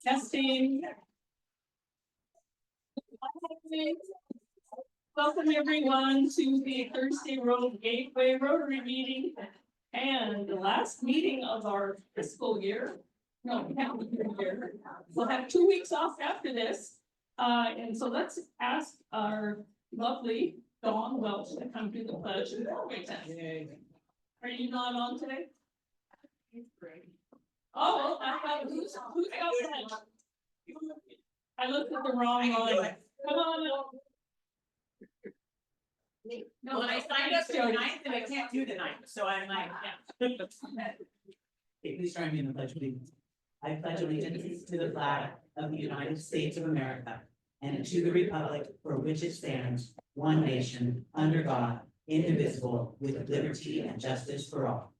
Testing. Welcome everyone to the Thursday Road Gateway Rotary meeting and the last meeting of our fiscal year. No, calendar year. We'll have 2 weeks off after this. And so let's ask our lovely Dawn Welch to come do the pledge. Are you not on today? Oh, who's got that? I looked at the wrong one. Come on. No, I signed up for the 9th and I can't do the 9th, so I'm like, yeah. Okay, please join me in the pledge, please. I pledge allegiance to the flag of the United States of America and to the republic for which it stands, one nation, under God, indivisible, with liberty and justice for all.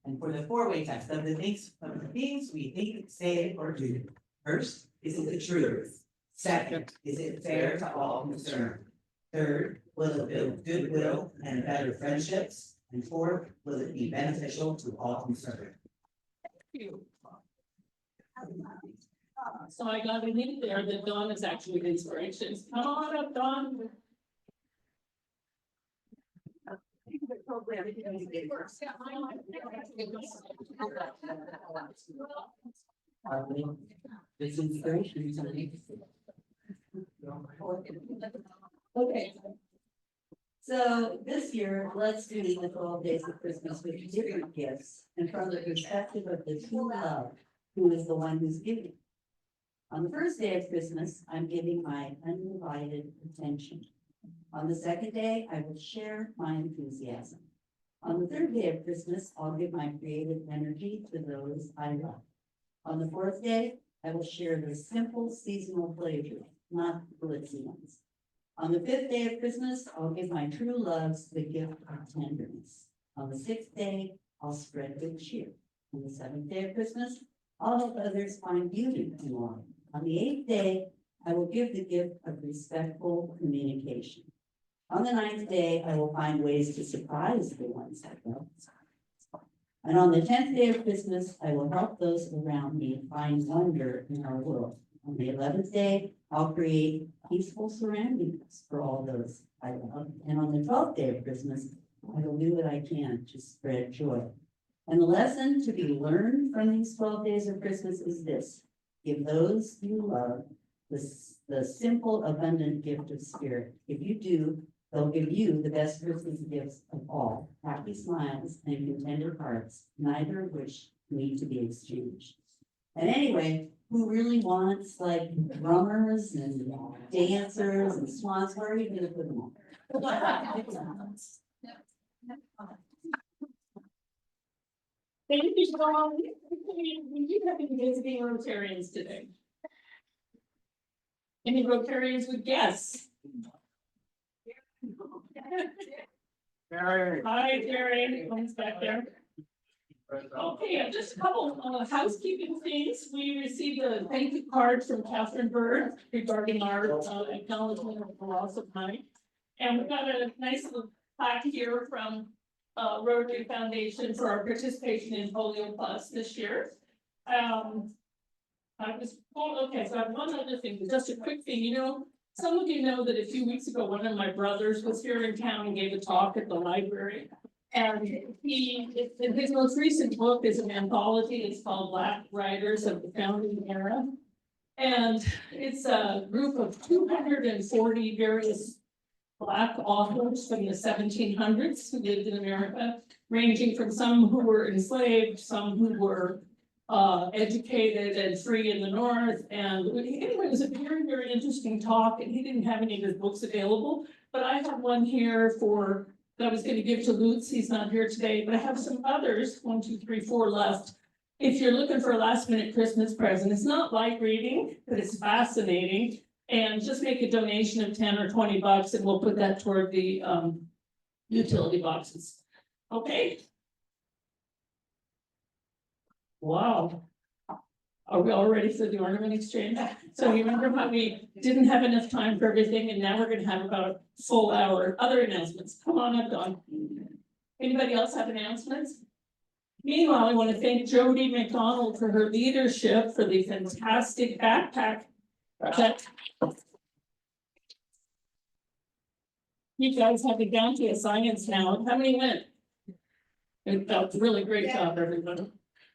And for the four-way test of the things we think, say, or do. First, is it the truth? Second, is it fair to all concerned? Third, will it build goodwill and better friendships? And fourth, will it be beneficial to all concerned? So I got a link there that Dawn is actually inspiration. Come on up, Dawn. This inspiration. Okay. So this year, let's do the 12 days of Christmas with different gifts and from the perspective of the true love, who is the one who's giving. On the first day of Christmas, I'm giving my undivided attention. On the second day, I will share my enthusiasm. On the third day of Christmas, I'll give my creative energy to those I love. On the fourth day, I will share the simple seasonal pleasures, not the glitzy ones. On the fifth day of Christmas, I'll give my true loves the gift of tenderness. On the sixth day, I'll spread good cheer. On the seventh day of Christmas, I'll help others find beauty in life. On the eighth day, I will give the gift of respectful communication. On the ninth day, I will find ways to surprise the ones I love. And on the 10th day of Christmas, I will help those around me find wonder in our world. On the 11th day, I'll create peaceful surroundings for all those I love. And on the 12th day of Christmas, I will do what I can to spread joy. And the lesson to be learned from these 12 days of Christmas is this: give those you love the simple, abundant gift of spirit. If you do, they'll give you the best Christmas gifts of all: happy smiles and contented hearts, neither of which need to be exchanged. And anyway, who really wants like drummers and dancers and swans? Where are you gonna put them all? Thank you, Dawn. We do have any visiting Rotarians today. Any Rotarians with guests? Hi, Jerry. Comes back there. Okay, just a couple of housekeeping things. We received a thank you card from Catherine Bird regarding our acknowledgement of the loss of money. And we got a nice little plaque here from Rotary Foundation for our participation in Polio Plus this year. Okay, so I have one other thing, just a quick thing. You know, some of you know that a few weeks ago, one of my brothers was here in town and gave a talk at the library. And his most recent book is an anthology. It's called Black Writers of the Founding Era. And it's a group of 240 various Black authors from the 1700s who lived in America, ranging from some who were enslaved, some who were educated and free in the North. And anyway, it was a very, very interesting talk, and he didn't have any of his books available, but I have one here that I was going to give to Lutz. He's not here today, but I have some others, 1, 2, 3, 4 left. If you're looking for a last minute Christmas present, it's not light reading, but it's fascinating. And just make a donation of 10 or 20 bucks and we'll put that toward the utility boxes. Okay. Wow. Are we all ready for the ornament exchange? So you remember how we didn't have enough time for everything, and now we're going to have about a full hour. Other announcements. Come on up, Dawn. Anybody else have announcements? Meanwhile, I want to thank Jody McDonald for her leadership for the fantastic backpack project. You guys have it down to a science now. How many went? That was a really great job, everybody.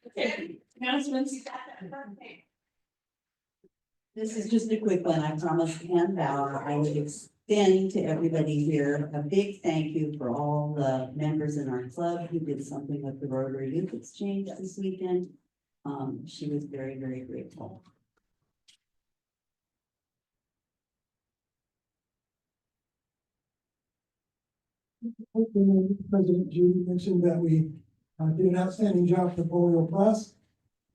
Okay, announcements. This is just a quick one. I promised Ann Bauer I would extend to everybody here a big thank you for all the members in our club who did something with the Rotary Youth Exchange this weekend. She was very, very grateful. President Judy mentioned that we did an outstanding job for Polio Plus.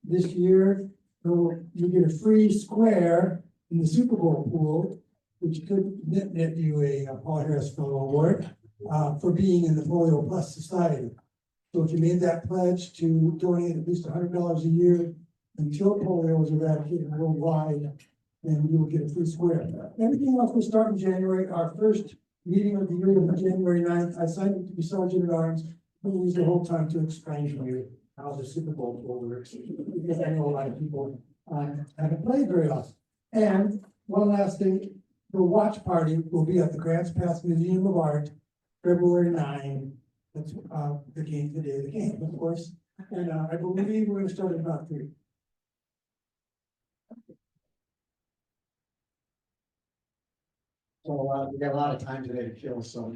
This year, you get a free square in the Super Bowl pool, which could net you a Paul Harris Fellow Award for being in the Polio Plus Society. So if you made that pledge to donate at least $100 a year until polio is eradicated worldwide, then you will get a free square. Everything else will start in January. Our first meeting of the year on January 9th. I signed up to be Sergeant at Arms. We'll use the whole time to explain to you how the Super Bowl works, because I know a lot of people haven't played very often. And one last thing, the watch party will be at the Grants Pass Museum of Art, February 9. That's the game, the day of the game, of course. And I believe we're going to start at about 3. So we got a lot of time today to kill, so.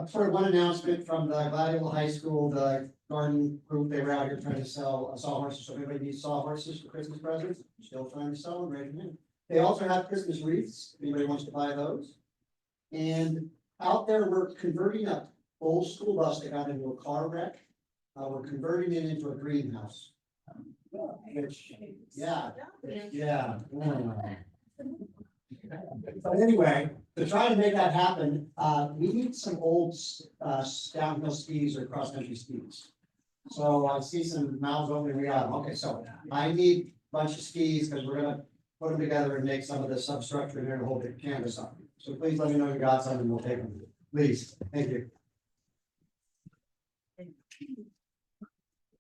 Sort of one announcement from the Gladiator High School, the garden group, they were out here trying to sell sawhorses, so if anybody needs sawhorses for Christmas presents, still trying to sell them, right now. They also have Christmas wreaths, if anybody wants to buy those. And out there, we're converting a old school bus that got into a car wreck. We're converting it into a greenhouse. Which, yeah. But anyway, to try to make that happen, we need some old downhill skis or cross-country skis. So I see some mouths opening, we got them. Okay, so I need a bunch of skis because we're gonna put them together and make some of the substructure in there to hold the canvas up. So please let me know you got some and we'll take them. Please, thank you.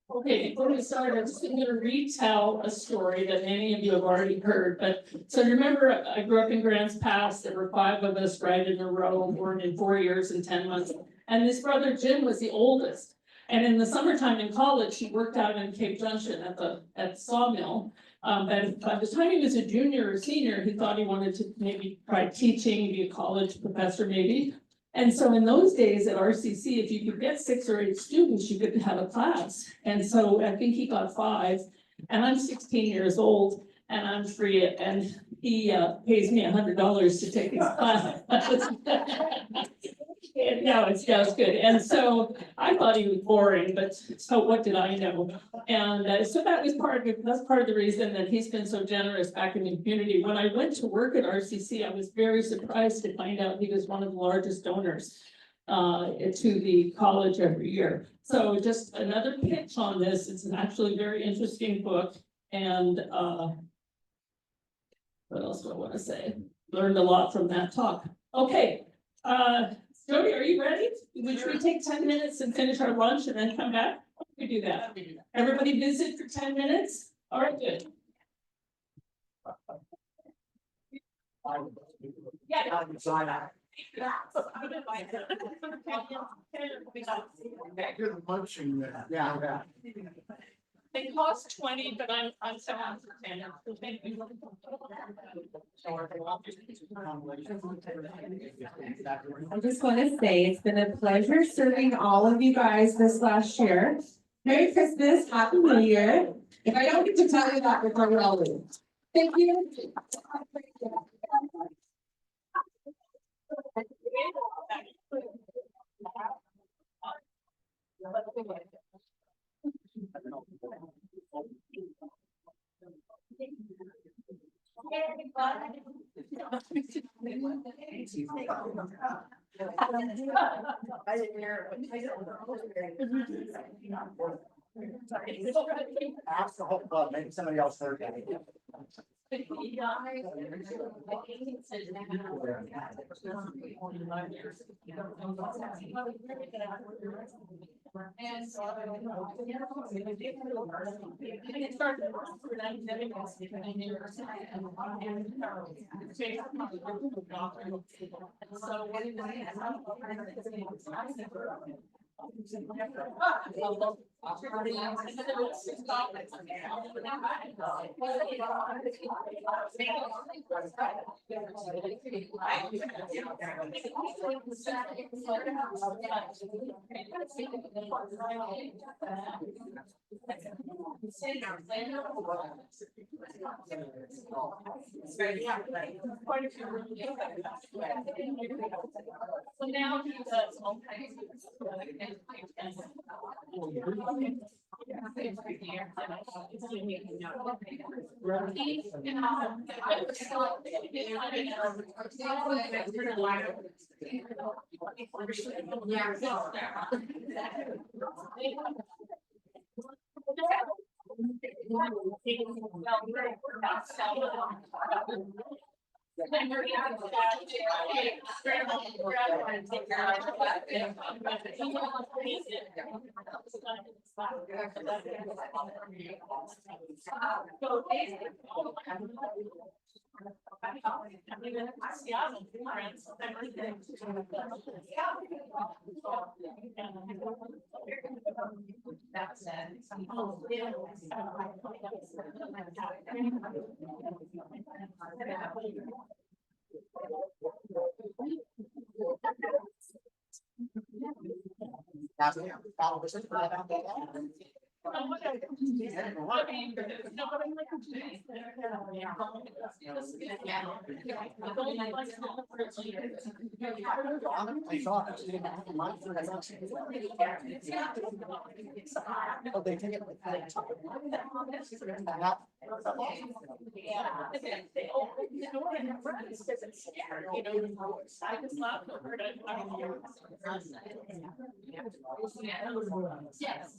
Okay, before we start, I'm just going to retell a story that many of you have already heard, but so remember, I grew up in Grants Pass. There were 5 of us right in a row, born in 4 years and 10 months. And this brother Jim was the oldest. And in the summertime in college, he worked out in Cape Junction at the sawmill. But by the time he was a junior or senior, he thought he wanted to maybe try teaching, be a college professor maybe. And so in those days at RCC, if you could get 6 or 8 students, you could have a class. And so I think he got 5, and I'm 16 years old and I'm free, and he pays me $100 to take his class. Yeah, it's good. And so I thought he was boring, but so what did I know? And so that's part of the reason that he's been so generous back in the community. When I went to work at RCC, I was very surprised to find out he was one of the largest donors to the college every year. So just another pitch on this. It's actually a very interesting book. And what else do I want to say? Learned a lot from that talk. Okay. Jody, are you ready? Would we take 10 minutes and finish our lunch and then come back? We do that. Everybody visit for 10 minutes? All right, good. Yeah. Yeah. They cost 20, but I'm so happy for 10. I just want to say it's been a pleasure serving all of you guys this last year. Merry Christmas, Happy New Year. If I don't get to tell you that before we all leave. Thank you. Ask the whole club, maybe somebody else heard that. And so. It started. So. So now he does all kinds of stuff. That's Yes.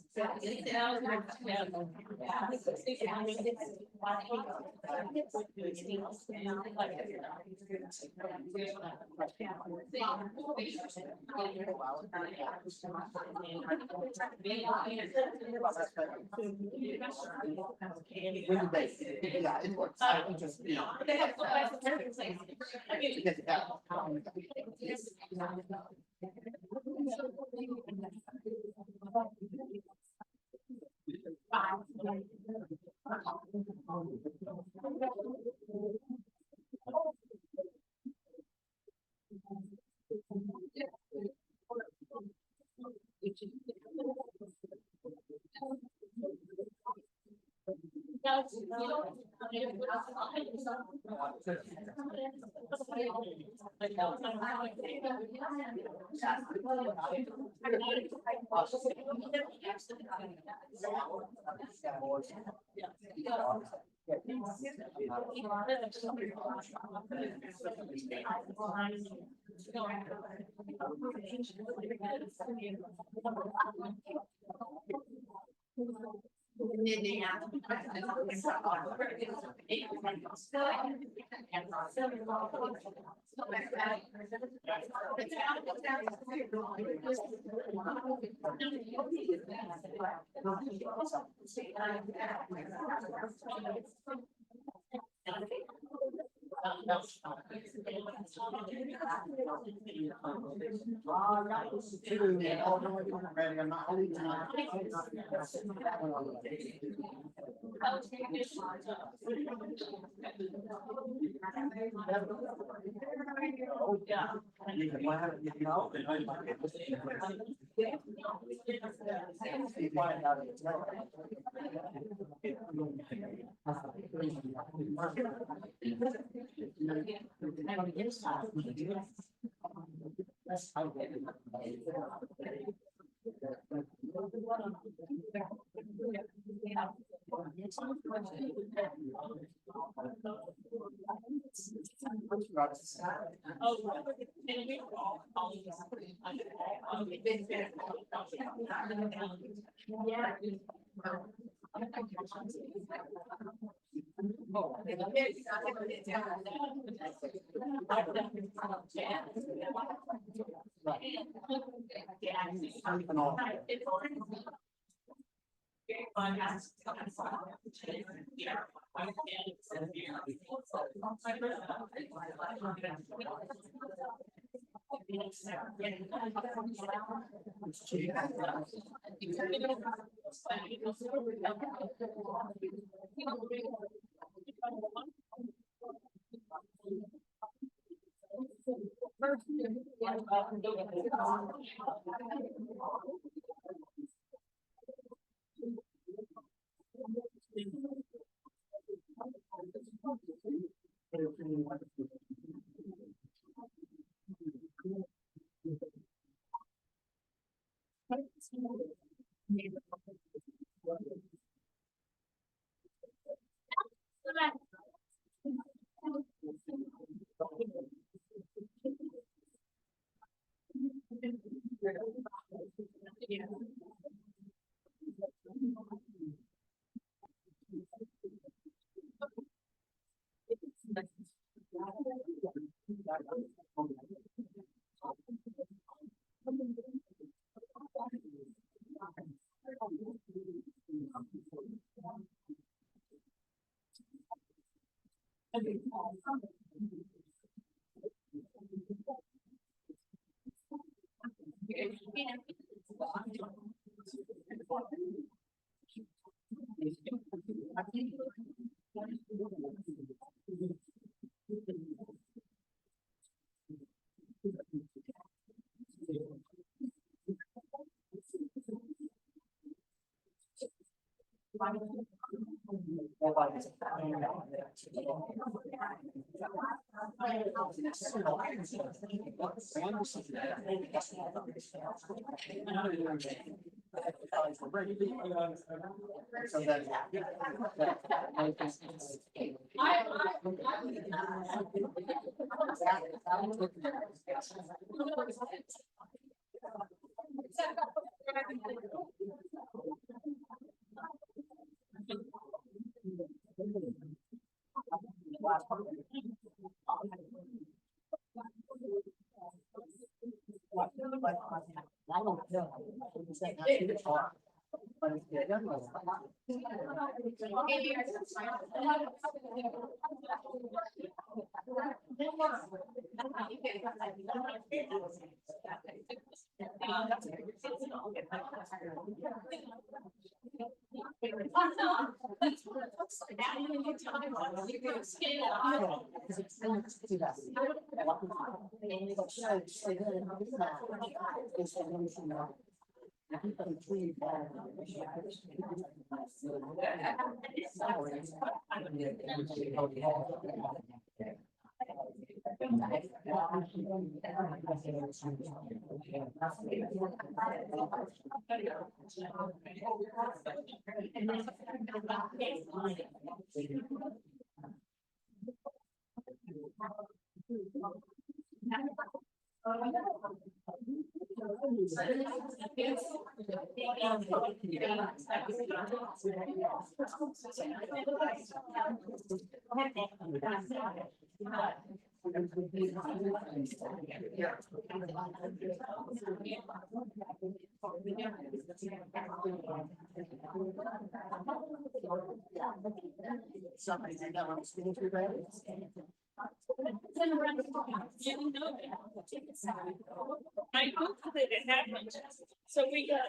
Yeah, it works. I just, you know. I hope that it happened, so we got.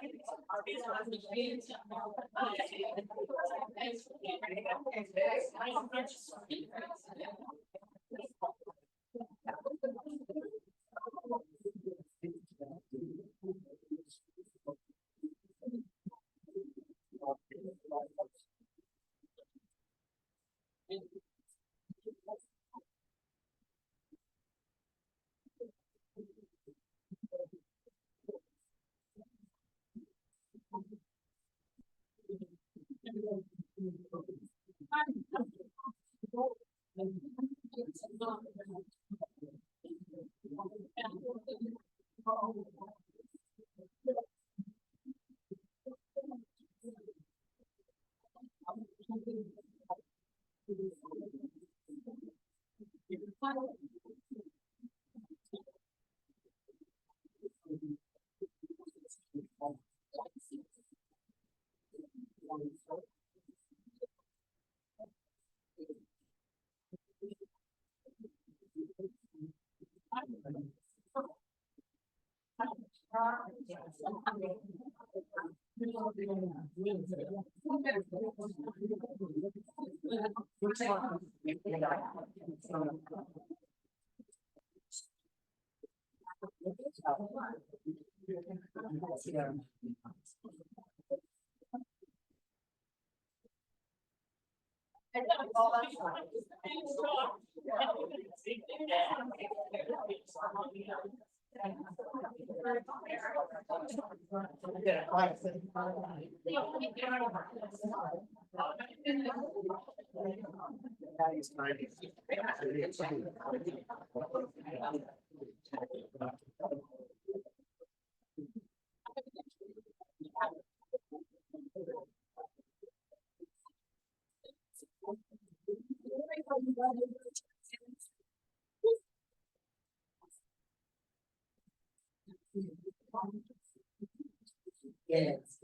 Yes.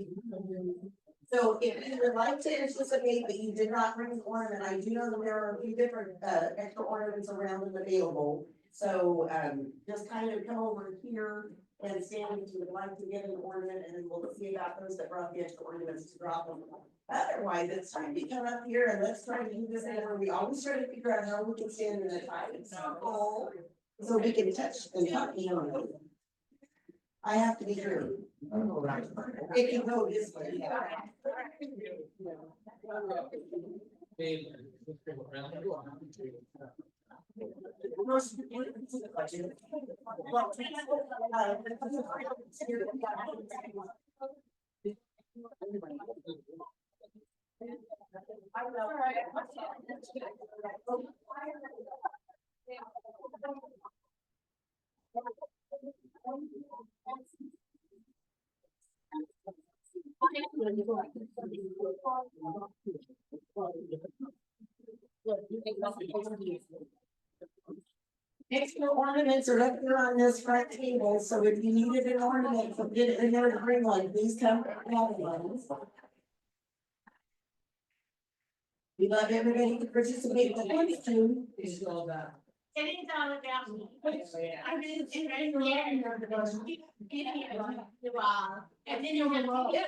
So if you would like to anticipate that you did not bring an ornament, I do know that there are a few different extra ornaments around and available. So just kind of come over here and stand if you would like to get an ornament, and then we'll see about those that brought the extra ornaments to drop them. Otherwise, it's time to come up here and let's try to do this thing where we always try to figure out how we can stand in a tight circle so we can touch and talk, you know. I have to be here. It can go this way. Extra ornaments are up here on this front table, so if you needed an ornament, forget it, remember to bring one, please come have one. We love everybody to participate in the costume. It's all about. It is all about me. I mean, it's very rare. And then you're gonna, yeah,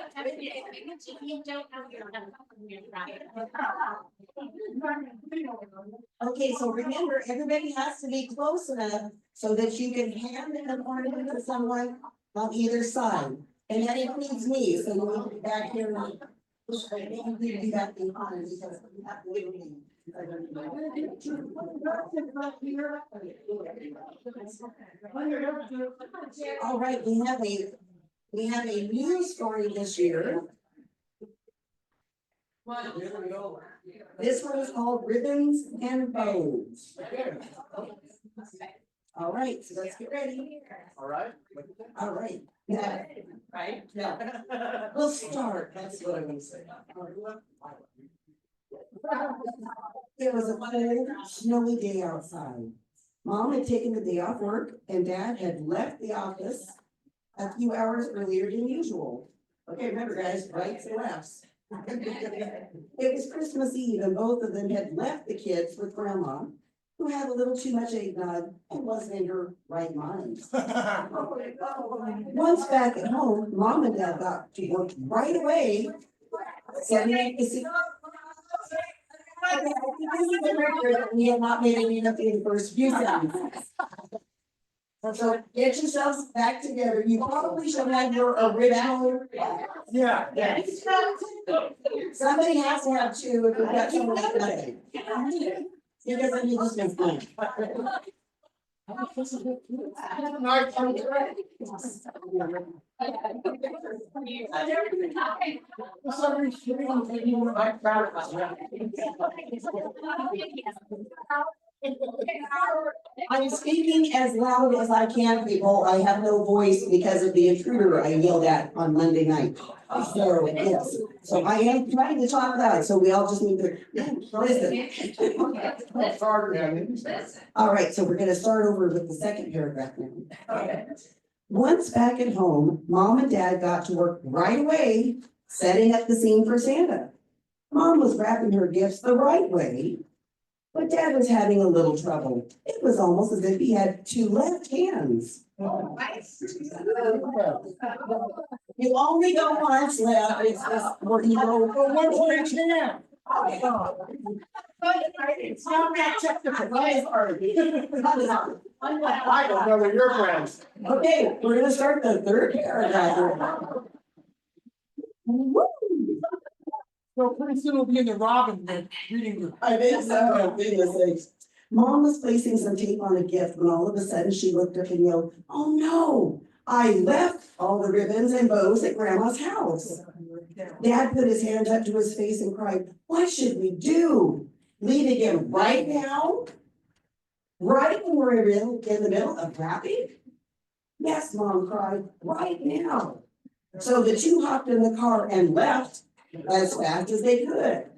you don't know you're right. Okay, so remember, everybody has to be close enough so that you can hand an ornament to someone on either side. And that includes me, so we'll be back here. You need to be back behind because we have to leave me. All right, we have a new story this year. This one is called Ribbons and Bows. All right, so let's get ready. All right. All right. Yeah. Right? Yeah. We'll start. That's what I'm gonna say. It was a cold, snowy day outside. Mom had taken the day off work and Dad had left the office a few hours earlier than usual. Okay, remember guys, rights and lefts. It was Christmas Eve and both of them had left the kids with Grandma, who had a little too much eggnog and wasn't in her right mind. Once back at home, Mom and Dad got to work right away. We have not made any up in the first few sentences. So get yourselves back together. You probably should have your original. Yeah. Somebody has to have two if we've got someone like that. Because I need this one's fine. I'm speaking as loud as I can, people. I have no voice because of the intruder I yelled at on Monday night. So, yes, so I am trying to talk loud, so we all just need to listen. All right, so we're gonna start over with the second paragraph now. Once back at home, Mom and Dad got to work right away, setting up the scene for Santa. Mom was wrapping her gifts the right way, but Dad was having a little trouble. It was almost as if he had two left hands. You only go once, left, it's just where you go. One for each hand. It's not that technical. I don't know, they're your friends. Okay, we're gonna start the third paragraph. Woo! So pretty soon we'll be in the Robin reading room. I think so, goodness sakes. Mom was placing some tape on a gift when all of a sudden she looked up and yelled, "Oh no, I left all the ribbons and bows at Grandma's house." Dad put his hands up to his face and cried, "What should we do? Leave again right now? Right when we're in the middle of wrapping?" "Yes," Mom cried, "right now." So the two hopped in the car and left as fast as they could.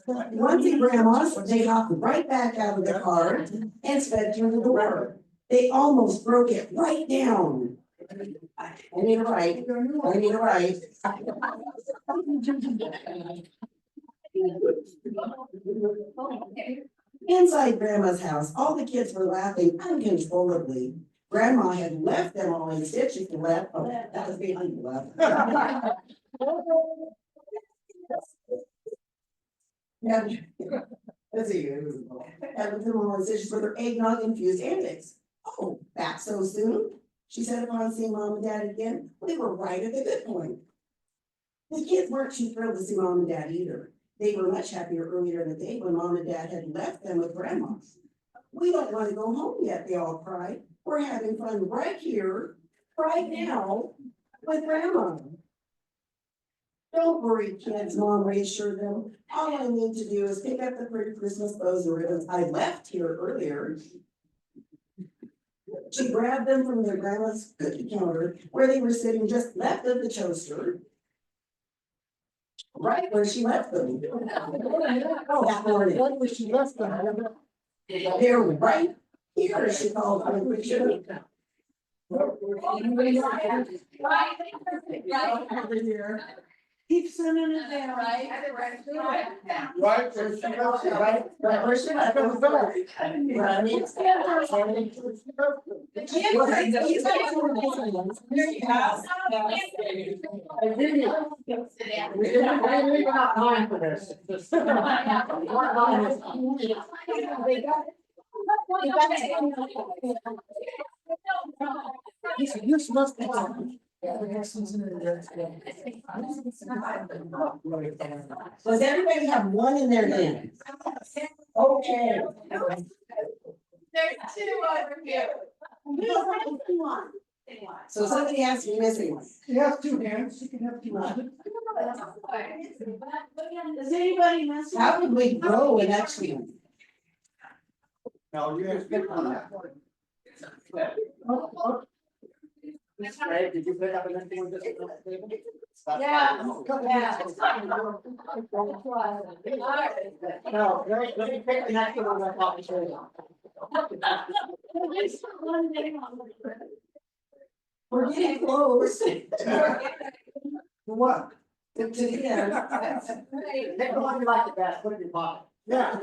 Once at Grandma's, they hopped right back out of the car and sped through the door. They almost broke it right down. I need a right. I need a right. Inside Grandma's house, all the kids were laughing uncontrollably. Grandma had left them all in stitches to left. Oh, that was behind the left. And let's see. And them all in stitches for their eggnog infused antics. "Oh, back so soon?" she said upon seeing Mom and Dad again. They were right at the good point. The kids weren't too thrilled to see Mom and Dad either. They were much happier earlier in the day when Mom and Dad had left them with Grandma. "We don't want to go home yet," they all cried. "We're having fun right here, right now, with Grandma." "Don't worry, kids," Mom reassured them. "All I need to do is pick up the pretty Christmas bows and ribbons I left here earlier." She grabbed them from their grandma's cookie counter where they were sitting just left of the toaster. Right where she left them. That morning. When was she left them? They're right here, she called on the picture. Keep sending it there, right? Right, where she left them. Right where she left them. We didn't have time for this. This must be. Does everybody have one in their hand? Okay. There's two over here. So somebody has to be missing one. She has two hands, she can have two hands. Does anybody miss? How did we grow an extra one? No, you guys pick on that. Right, did you pick up anything with this? Yeah. No, let me pick the next one I thought was really. We're getting close. What? To the end. Pick the one you like the best, put it in your pocket. Yeah.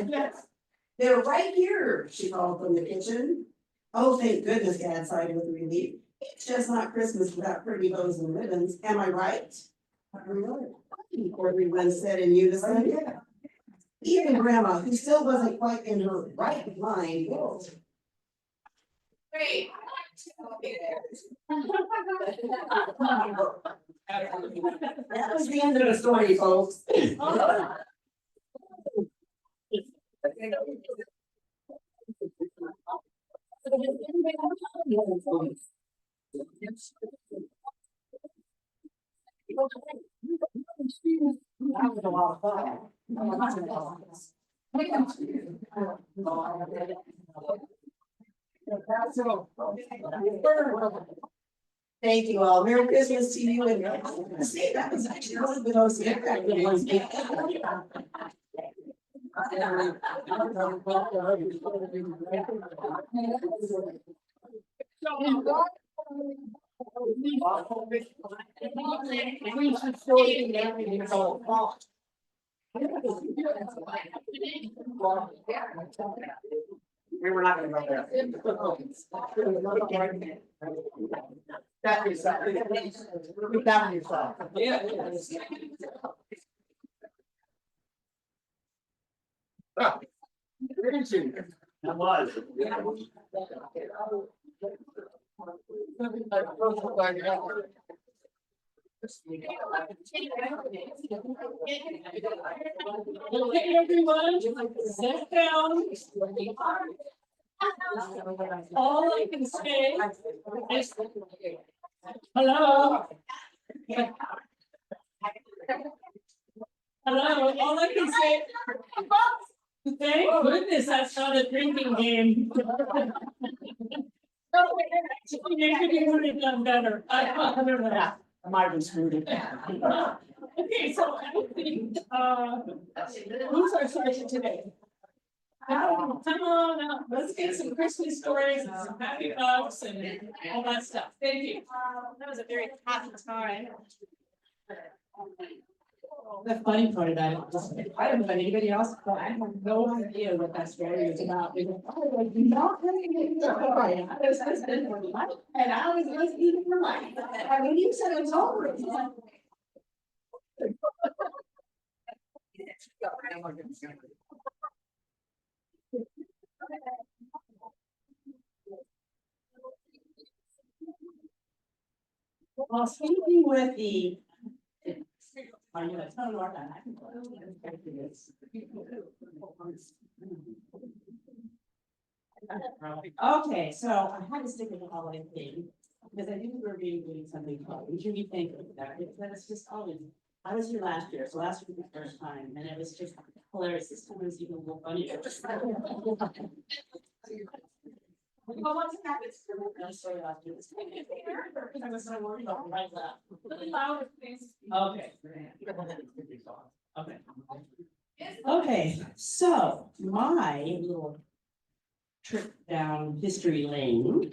They're right here, she called from the kitchen. "Oh, thank goodness," Dad sighed with relief. "It's just not Christmas without pretty bows and ribbons, am I right?" Everyone said in unison. Even Grandma, who still wasn't quite in her right mind. Great. That was the end of the story, folks. That was a lot of fun. Thank you all. Merry Christmas to you and see, that was actually one of the most impactful ones. We were not gonna go there. That is, that yourself. Yeah. That was. Okay, everyone, sit down. All I can say is, hello. Hello, all I can say. Thank goodness that's not a drinking game. Maybe you would have done better. I don't know. I might have been screwed. Okay, so I think, who's our sergeant today? Oh, come on, let's get some Christmas stories and some happy thoughts and all that stuff. Thank you. That was a very happy time. The funny part about it, is, I don't know about anybody else, but I have no idea what that story is about. Because I was not listening to the story. I was listening for life, and I was listening for life. And when you said it's over, it's like. Well, speaking with the. I know it's not Lord, I can. Okay, so I had to stick with the holiday theme, because I knew we were doing something called, we should be thankful for that, because it's just always. I was here last year, so last year was the first time, and it was just hilarious, this time was even more funny. Well, what's happened? I'm sorry, last year. I was so worried about my laugh. Really loud, please. Okay. Okay. Okay, so my little trip down history lane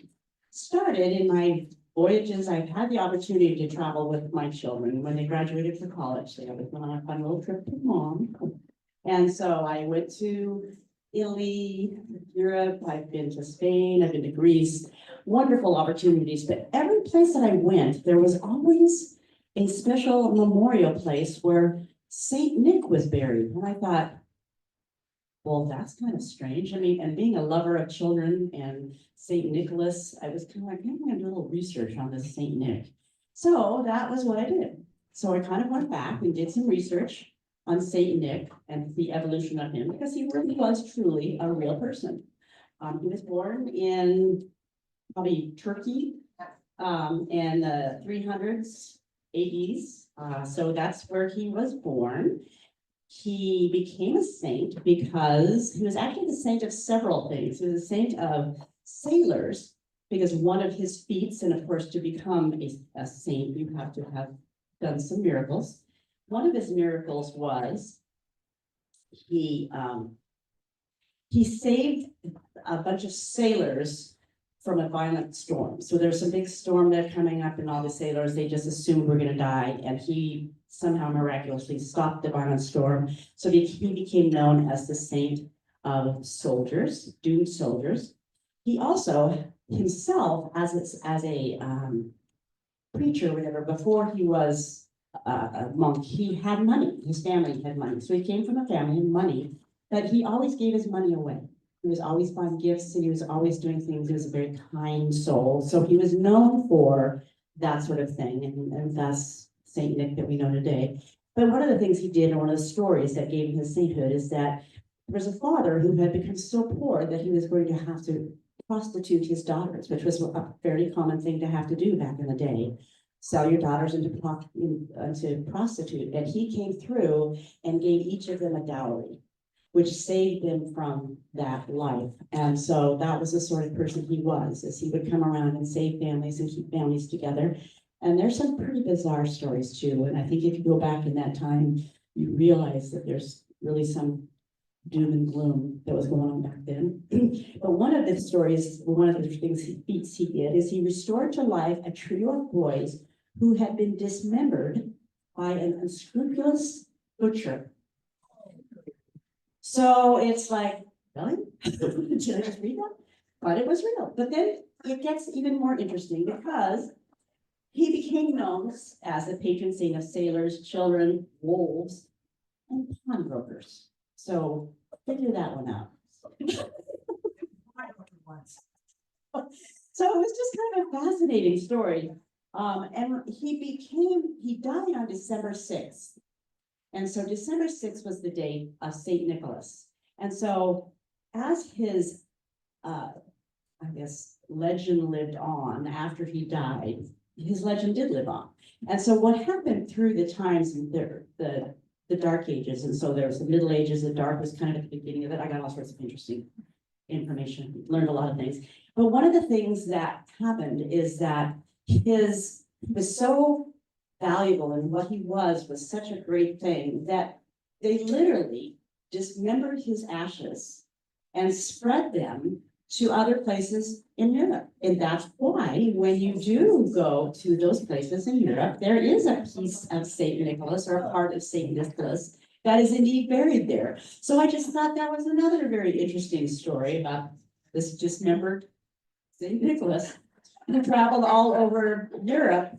started in my voyages. I've had the opportunity to travel with my children when they graduated from college. They always went on a fun little trip to mom. And so I went to Italy, Europe, I've been to Spain, I've been to Greece, wonderful opportunities, but every place that I went, there was always a special memorial place where Saint Nick was buried. And I thought, well, that's kind of strange. I mean, and being a lover of children and Saint Nicholas, I was kind of like, I'm gonna do a little research on this Saint Nick. So that was what I did. So I kind of went back and did some research on Saint Nick and the evolution of him, because he really was truly a real person. He was born in probably Turkey, in the 300s, 80s. So that's where he was born. He became a saint because he was actually the saint of several things. He was a saint of sailors, because one of his feats, and of course, to become a saint, you have to have done some miracles. One of his miracles was he saved a bunch of sailors from a violent storm. So there's a big storm that's coming up, and all the sailors, they just assumed we're gonna die, and he somehow miraculously stopped the violent storm. So he became known as the saint of soldiers, doomed soldiers. He also himself, as a preacher, whatever, before he was a monk, he had money. His family had money, so he came from a family and money, but he always gave his money away. He was always buying gifts, and he was always doing things. He was a very kind soul, so he was known for that sort of thing, and thus Saint Nick that we know today. But one of the things he did, and one of the stories that gave him his sainthood, is that there was a father who had become so poor that he was going to have to prostitute his daughters, which was a very common thing to have to do back in the day. Sell your daughters into prostitute, and he came through and gave each of them a dowry. which saved them from that life. And so that was the sort of person he was, is he would come around and save families and keep families together. And there's some pretty bizarre stories too. And I think if you go back in that time, you realize that there's really some doom and gloom that was going on back then. But one of the stories, one of the things feats he did is he restored to life a trio of boys who had been dismembered by an unscrupulous butcher. So it's like, really? Did I just read that? But it was real. But then it gets even more interesting because he became known as the patron saint of sailors, children, wolves, and pawnbrokers. So figure that one out. So it was just kind of a fascinating story. And he died on December 6th. And so December 6th was the day of Saint Nicholas. And so as his, I guess, legend lived on after he died, his legend did live on. And so what happened through the times, the Dark Ages, and so there was the Middle Ages, the Dark was kind of at the beginning of it. I got all sorts of interesting information, learned a lot of things. But one of the things that happened is that he was so valuable, and what he was such a great thing that they literally dismembered his ashes and spread them to other places in Europe. And that's why when you do go to those places in Europe, there is a piece of Saint Nicholas or a part of Saint Nicholas that is indeed buried there. So I just thought that was another very interesting story about this dismembered Saint Nicholas who traveled all over Europe,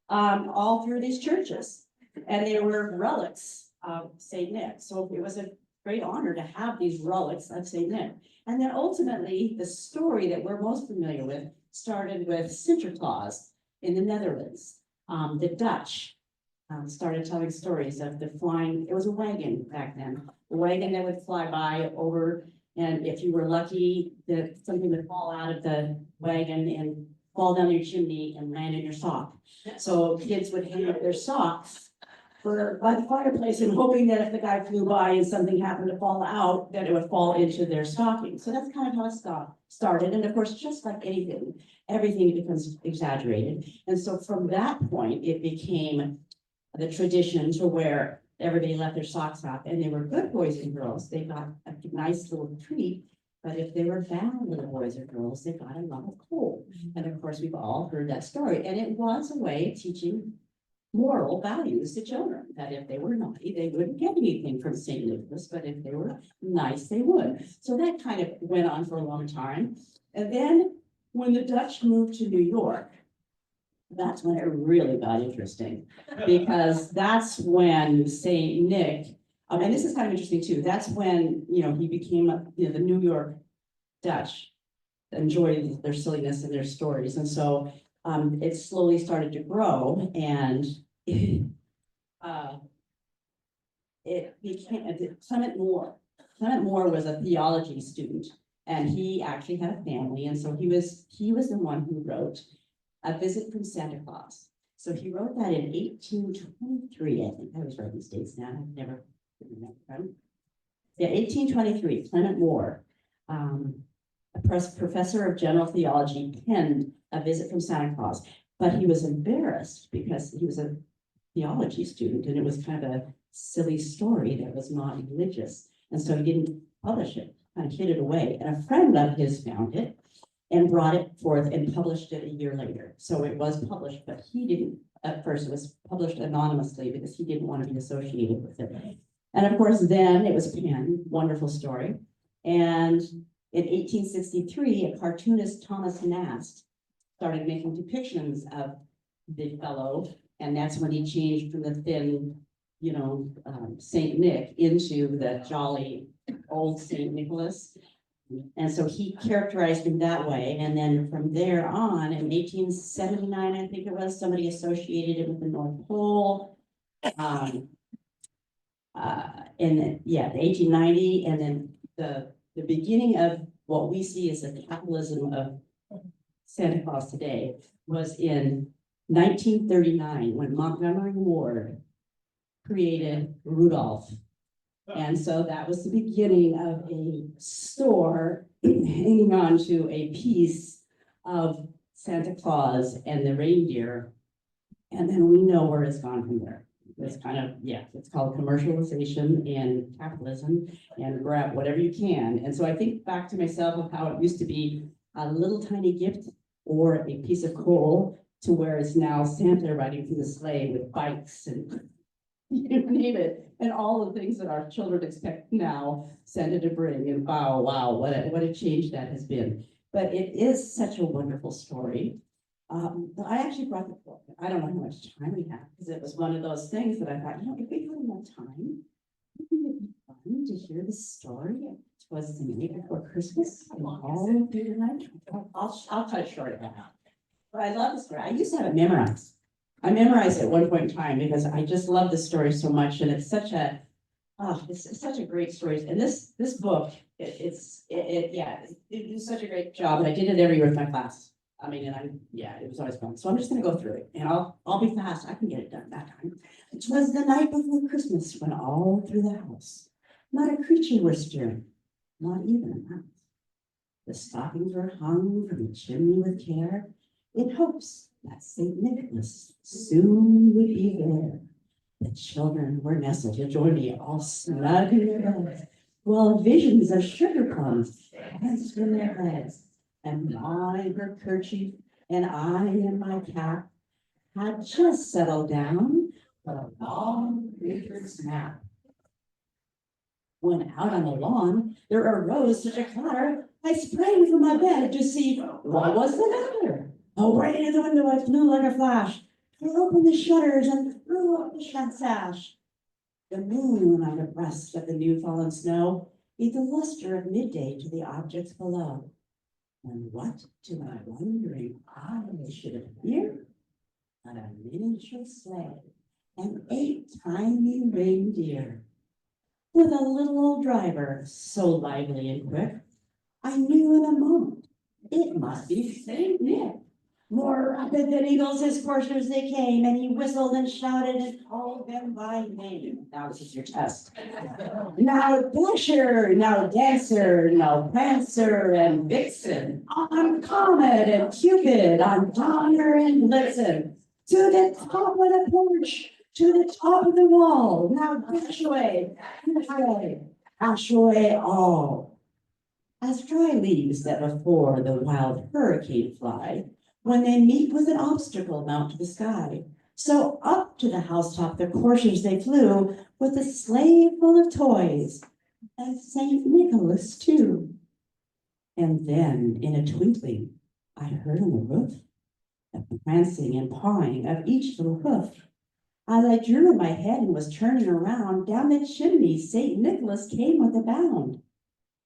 all through these churches. And they were relics of Saint Nick. So it was a great honor to have these relics of Saint Nick. And then ultimately, the story that we're most familiar with started with Sinterklaas in the Netherlands. The Dutch started telling stories of the flying, it was a wagon back then, a wagon that would fly by over, and if you were lucky, that something would fall out of the wagon and fall down your chimney and land in your sock. So kids would hang up their socks by the fireplace and hoping that if the guy flew by and something happened to fall out, that it would fall into their stocking. So that's kind of how it started. And of course, just like anything, everything becomes exaggerated. And so from that point, it became the tradition to where everybody left their socks off, and they were good boys and girls. They got a nice little treat. But if they were bad little boys or girls, they got a lump of coal. And of course, we've all heard that story. And it was a way of teaching moral values to children, that if they were naughty, they wouldn't get anything from St. Nicholas, but if they were nice, they would. So that kind of went on for a long time. And then when the Dutch moved to New York, that's when it really got interesting, because that's when St. Nick, and this is kind of interesting too, that's when, he became, the New York Dutch enjoyed their silliness and their stories. And so it slowly started to grow, and it became Clement Moore. Clement Moore was a theology student, and he actually had a family, and so he was the one who wrote A Visit from Santa Claus. So he wrote that in 1823. I think I was writing these dates now. I've never remembered them. Yeah, 1823. Clement Moore, a professor of general theology, penned A Visit from Santa Claus, but he was embarrassed because he was a theology student, and it was kind of a silly story that was not religious, and so he didn't publish it, kind of hid it away. And a friend of his found it and brought it forth and published it a year later. So it was published, but he didn't, at first it was published anonymously because he didn't want to be associated with it. And of course, then it was penned, wonderful story. And in 1863, a cartoonist, Thomas Nast, started making depictions of the fellow, and that's when he changed from the thin, Saint Nick into the jolly old Saint Nicholas. And so he characterized him that way. And then from there on, in 1879, I think it was, somebody associated it with the North Pole. In 1890, and then the beginning of what we see as the capitalism of Santa Claus today was in 1939, when Montgomery Ward created Rudolph And so that was the beginning of a store hanging on to a piece of Santa Claus and the reindeer. And then we know where it's gone from there. It's kind of, yeah, it's called commercialization and capitalism and grab whatever you can. And so I think back to myself of how it used to be a little tiny gift or a piece of coal to where it's now Santa riding through the sleigh with bikes and you name it, and all the things that our children expect now Santa to bring. And wow, what a change that has been. But it is such a wonderful story. But I actually brought the book. I don't know how much time we have, because it was one of those things that I thought, if we had enough time, wouldn't it be fun to hear the story? It was the night before Christmas and all through the night. I'll cut it short now. But I love the story. I used to have it memorized. I memorized it at one point in time because I just love the story so much, and it's such a, it's such a great story. And this book, it did such a great job, and I did it every year with my class. I mean, it was always fun. So I'm just gonna go through it, and I'll be fast. I can get it done that time. It was the night before Christmas when all through the house, not a creature was stirring, not even a mouse. The stockings were hung from the chimney with care, in hopes that Saint Nicholas soon would be there. The children were nestled, you'll join me, all snug in their beds, while visions of sugar plums danced in their heads. And my her kerchief and I in my cap had just settled down for a long winter's nap. When out on the lawn there arose such a clatter, I sprang from my bed to see what was the matter. Away to the window I flew like a flash, threw open the shutters and threw up the sash. The moon on the breast of the new fallen snow gave the luster of midday to the objects below. And what to my wondering eyes should appear? On a miniature sleigh and 8 tiny reindeer. With a little old driver, so lively and quick, I knew in a moment it must be Saint Nick. More rapid than eagles his coursers they came, and he whistled and shouted and called them by name. Now this is your test. Now Dasher, now Dancer, now Prancer and Vixen, on Comet and Cupid, on Donner and Blitzen, to the top of the porch, to the top of the wall. Now dash away, dash away all. As dry leaves that before the wild hurricane fly, when they meet with an obstacle mount to the sky. So up to the housetop the coursers they flew, with a sleigh full of toys, and Saint Nicholas too. And then in a twinkling, I heard on the roof the prancing and pawing of each little hoof. As I drew in my head and was turning around, down the chimney Saint Nicholas came with a bound.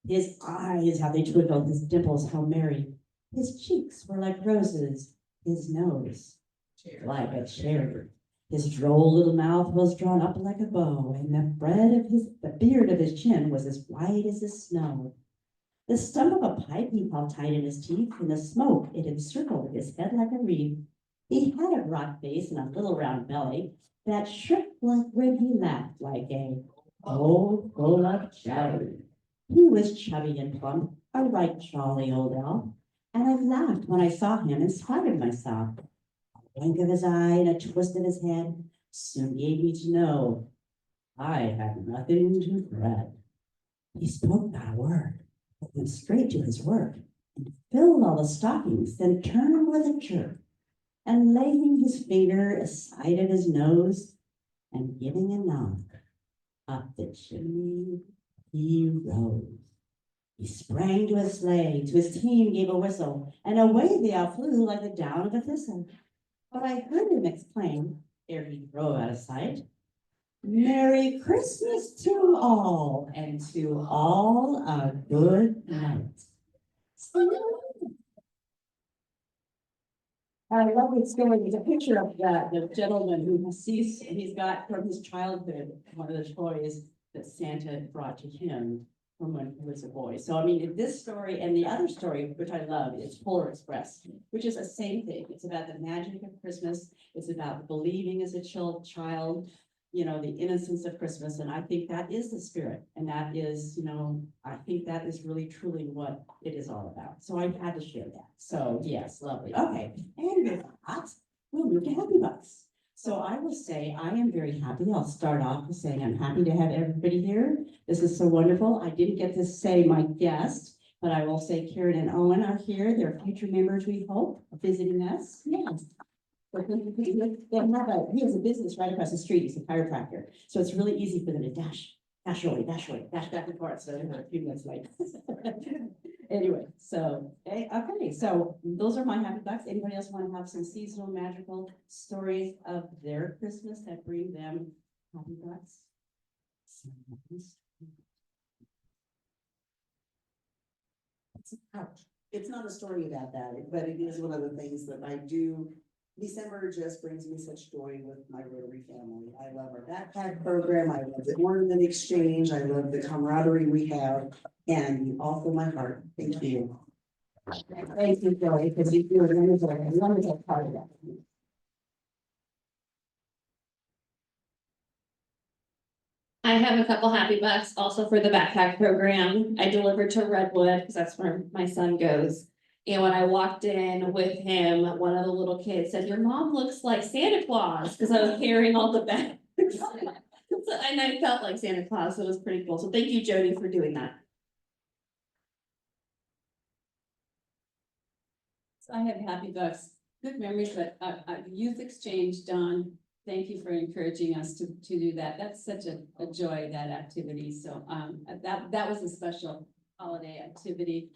His eyes, how they twinkled, his dimples, how merry. His cheeks were like roses, his nose like a cherry. His droll little mouth was drawn up like a bow, and the beard of his chin was as white as the snow. The stump of a pipe he held tight in his teeth, and the smoke it encircled his head like a wreath. He had a broad face and a little round belly that shook like when he laughed, like a bowl full of jelly. He was chubby and plump, a right jolly old elf. And I laughed when I saw him in spite of myself. A wink of his eye and a twist of his head soon gave me to know I had nothing to dread. He spoke not a word, but went straight to his work and filled all the stockings, then turned with a jerk, and laying his finger aside of his nose and giving a knock, up the chimney he rose. He sprang to his sleigh, to his team gave a whistle, and away they all flew like the down of a thistle. But I heard him exclaim, ere he drove out of sight, Merry Christmas to all, and to all a good night. I love this story. There's a picture of the gentleman who sees, and he's got from his childhood, one of the toys that Santa brought to him from when he was a boy. So I mean, this story and the other story, which I love, is Polar Express, which is the same thing. It's about the magic of Christmas. It's about believing as a child you know, the innocence of Christmas, and I think that is the spirit, and that is, you know, I think that is really truly what it is all about. So I had to share that. So yes, lovely. Okay, and with that, we'll move to happy bucks. So I will say I am very happy. I'll start off with saying I'm happy to have everybody here. This is so wonderful. I didn't get to say my guest, but I will say Karen and Owen are here. They're future members, we hope, visiting us. Yes. He has a business right across the street. He's a chiropractor. So it's really easy for them to dash back and forth. So they're a few minutes late. Anyway, so, okay, so those are my happy bucks. Anybody else want to have some seasonal magical stories of their Christmas that bring them happy bucks? It's not a story about that, but it is one of the things that I do. December just brings me such joy with my Rotary family. I love our backpack program. I love the ornament exchange. I love the camaraderie we have, and you all fill my heart. Thank you. Thank you, Joey, because you do a wonderful part of that. I have a couple happy bucks also for the backpack program. I delivered to Redwood because that's where my son goes. And when I walked in with him, one of the little kids said, "Your mom looks like Santa Claus," because I was carrying all the bags. And I felt like Santa Claus, so it was pretty cool. So thank you, Jody, for doing that. I have happy bucks, good memories, but youth exchange, Don, thank you for encouraging us to do that. That's such a joy, that activity. So that was a special holiday activity.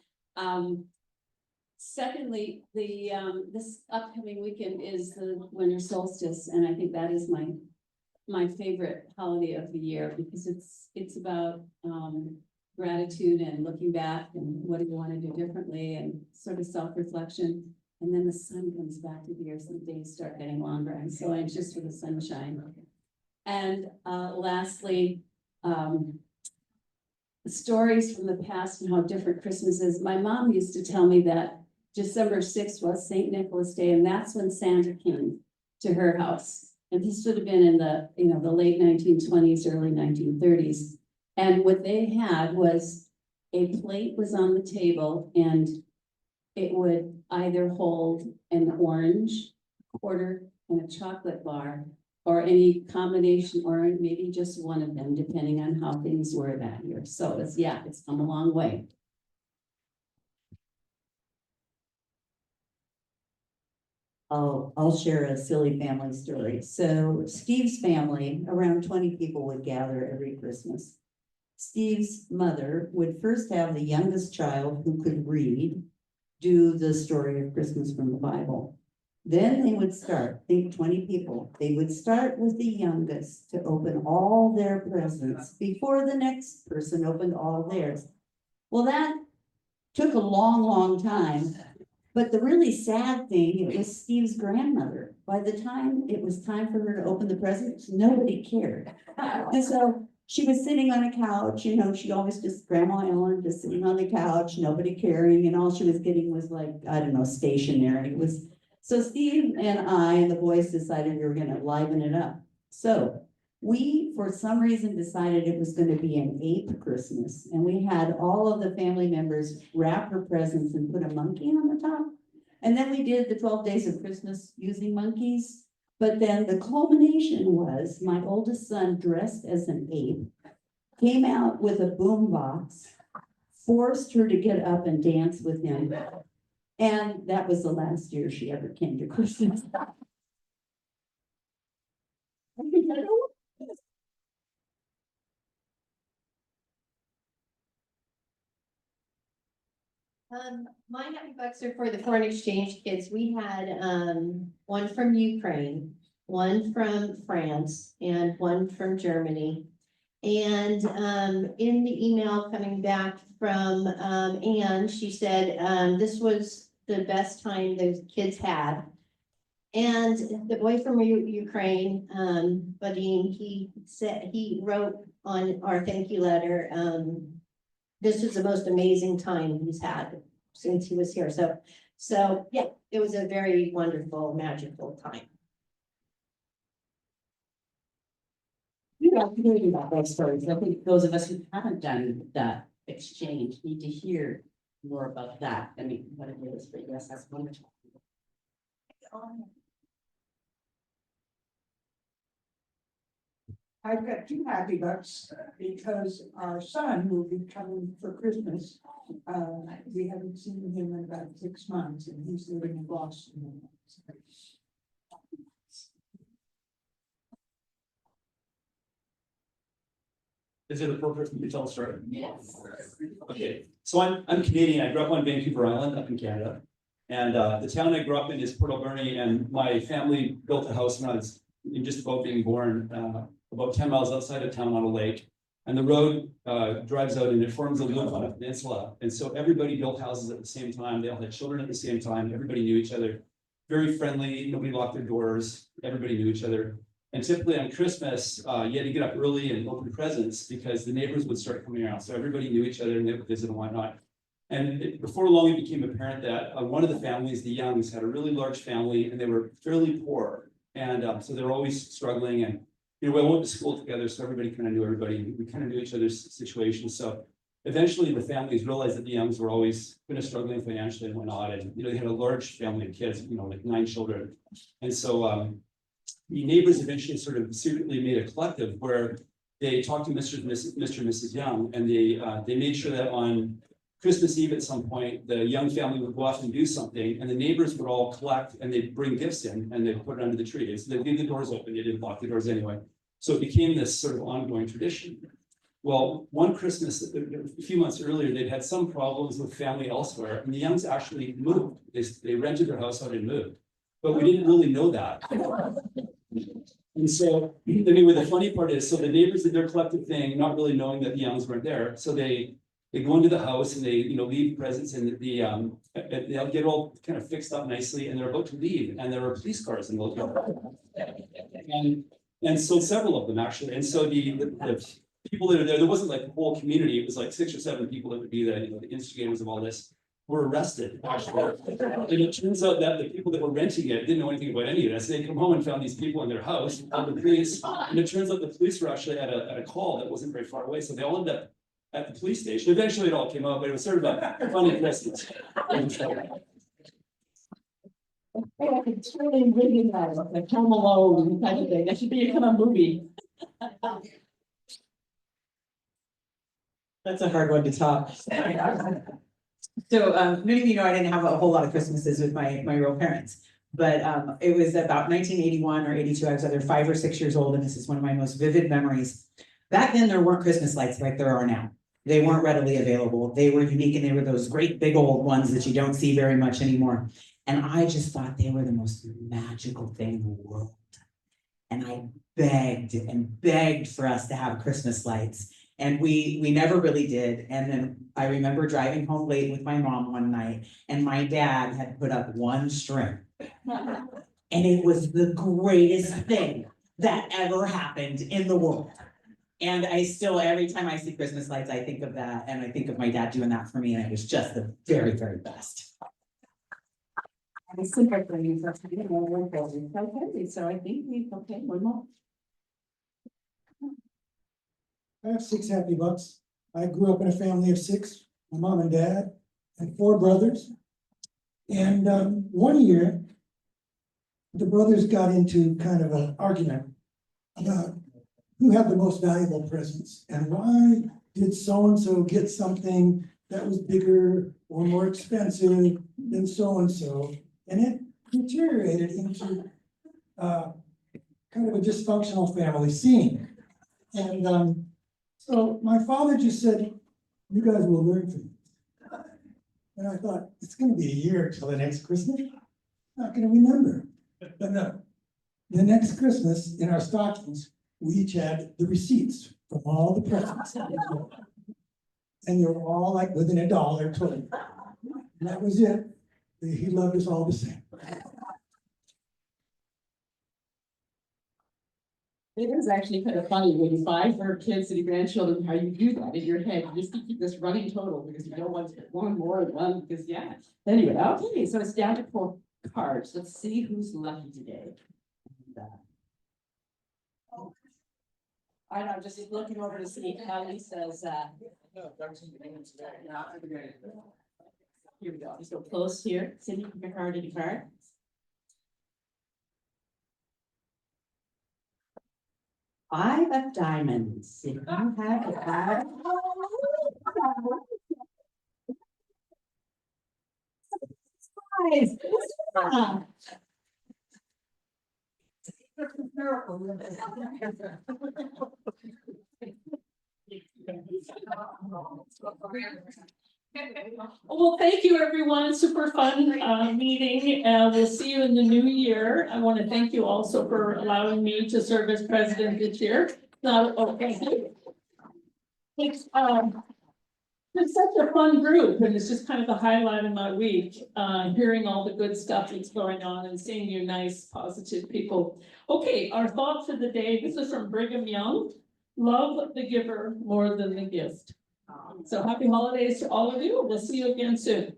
Secondly, this upcoming weekend is the winter solstice, and I think that is my favorite holiday of the year because it's about gratitude and looking back and what do you want to do differently and sort of self-reflection. And then the sun comes back to the year, so the days start getting longer. I'm so anxious for the sunshine. And lastly, stories from the past and how different Christmas is. My mom used to tell me that December 6th was St. Nicholas Day, and that's when Santa came to her house. And this would have been in the, the late 1920s, early 1930s. And what they had was a plate was on the table and it would either hold an orange, quarter, and a chocolate bar, or any combination, or maybe just one of them, depending on how things were that year. So it's come a long way. I'll share a silly family story. So Steve's family, around 20 people would gather every Christmas. Steve's mother would first have the youngest child who could read do the story of Christmas from the Bible. Then they would start, think 20 people, they would start with the youngest to open all their presents before the next person opened all theirs. Well, that took a long, long time. But the really sad thing, it was Steve's grandmother. By the time it was time for her to open the presents, nobody cared. And so she was sitting on a couch, she always just, Grandma Ellen, just sitting on the couch, nobody caring, and all she was getting was like, I don't know, stationery. It was, so Steve and I and the boys decided we were gonna liven it up. So we, for some reason, decided it was gonna be an ape Christmas, and we had all of the family members wrap her presents and put a monkey on the top. And then we did the 12 days of Christmas using monkeys. But then the culmination was my oldest son, dressed as an ape, came out with a boombox, forced her to get up and dance with him. And that was the last year she ever came to Christmas. My happy bucks are for the foreign exchange kids. We had, one from Ukraine, one from France, and one from Germany. And, in the email coming back from, Anne, she said, this was the best time those kids had. And the boy from Ukraine, Vadim, he wrote on our thank you letter, this is the most amazing time he's had since he was here. So yeah, it was a very wonderful, magical time. love hearing about those stories. I think those of us who haven't done that exchange need to hear more about that. I mean, what it is, but yes, that's wonderful. I've got two happy bucks because our son will be coming for Christmas. We haven't seen him in about 6 months and he's living in Boston. Is it appropriate for me to tell a story? Yes. Okay, so I'm Canadian. I grew up on Vancouver Island up in Canada. And the town I grew up in is Port Alberni, and my family built a house when I was just about being born, about 10 miles outside of town on a lake. And the road drives out and it forms a loop on a peninsula. And so everybody built houses at the same time. They all had children at the same time. Everybody knew each other. Very friendly. Nobody locked their doors. Everybody knew each other. And typically on Christmas, you had to get up early and open presents because the neighbors would start coming around. So everybody knew each other and they would visit and whatnot. And before long, it became apparent that one of the families, the Youngs, had a really large family and they were fairly poor. And so they were always struggling. And we went to school together, so everybody kind of knew everybody. We kind of knew each other's situations. So eventually, the families realized that the Youngs were always kind of struggling financially and whatnot. And they had a large family of kids, like 9 children. And so the neighbors eventually sort of secretly made a collective where they talked to Mr. and Mrs. Young, and they made sure that on Christmas Eve at some point, the Young family would go off and do something, and the neighbors would all collect and they'd bring gifts in and they'd put it under the tree. So they'd leave the doors open, they didn't lock the doors anyway. So it became this sort of ongoing tradition. Well, one Christmas, a few months earlier, they'd had some problems with family elsewhere, and the Youngs actually moved. They rented their house out and moved. But we didn't really know that. And so, anyway, the funny part is, so the neighbors did their collective thing, not really knowing that the Youngs weren't there. So they go into the house and they, leave presents, and they'll get all kind of fixed up nicely, and they're about to leave, and there are police cars in the yard. And so several of them actually. And so the people that are there wasn't like the whole community. It was like 6 or 7 people that would be the instigators of all this. Were arrested, actually. And it turns out that the people that were renting it didn't know anything about any of this. They come home and found these people in their house, called the police, and it turns out the police were actually at a call that wasn't very far away. So they all ended up at the police station. Eventually it all came out, but it was sort of a funny Christmas. It's really reading like Home Alone kind of thing. That should be a kind of movie. That's a hard one to top. So many of you know I didn't have a whole lot of Christmases with my real parents. But it was about 1981 or 82. I was either 5 or 6 years old, and this is one of my most vivid memories. Back then, there weren't Christmas lights like there are now. They weren't readily available. They were unique, and they were those great big old ones that you don't see very much anymore. And I just thought they were the most magical thing in the world. And I begged and begged for us to have Christmas lights. And we never really did. And then I remember driving home late with my mom one night, and my dad had put up one string. And it was the greatest thing that ever happened in the world. And I still, every time I see Christmas lights, I think of that, and I think of my dad doing that for me, and it was just the very, very best. I think I bring you first, okay, so I think one more. I have 6 happy bucks. I grew up in a family of 6, my mom and dad, and 4 brothers. And one year, the brothers got into kind of an argument about who had the most valuable presents and why did so-and-so get something that was bigger or more expensive than so-and-so. And it deteriorated into kind of a dysfunctional family scene. And so my father just said, you guys will learn from this. And I thought, it's gonna be a year till the next Christmas. Not gonna remember. But no, the next Christmas in our stockings, we each had the receipts from all the presents. And they were all like within $1 total. And that was it. He loved us all the same. It is actually kind of funny when you buy for kids and your grandchildren, how you do that in your head. You just keep this running total because you don't want to get one more than one, because yeah. Anyway, okay, so it's down to 4 cards. Let's see who's lucky today. I know, just looking over to see how he says, here we go, so close here, Cindy, your card in your card. Five of diamonds, if you have a five. Guys, Well, thank you, everyone. Super fun meeting. We'll see you in the new year. I want to thank you also for allowing me to serve as president this year. Thank you. It's such a fun group, and it's just kind of the highlight of my week, hearing all the good stuff that's going on and seeing you nice, positive people. Okay, our thought for the day, this is from Brigham Young. Love the giver more than the gift. So happy holidays to all of you. We'll see you again soon.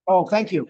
Oh, thank you.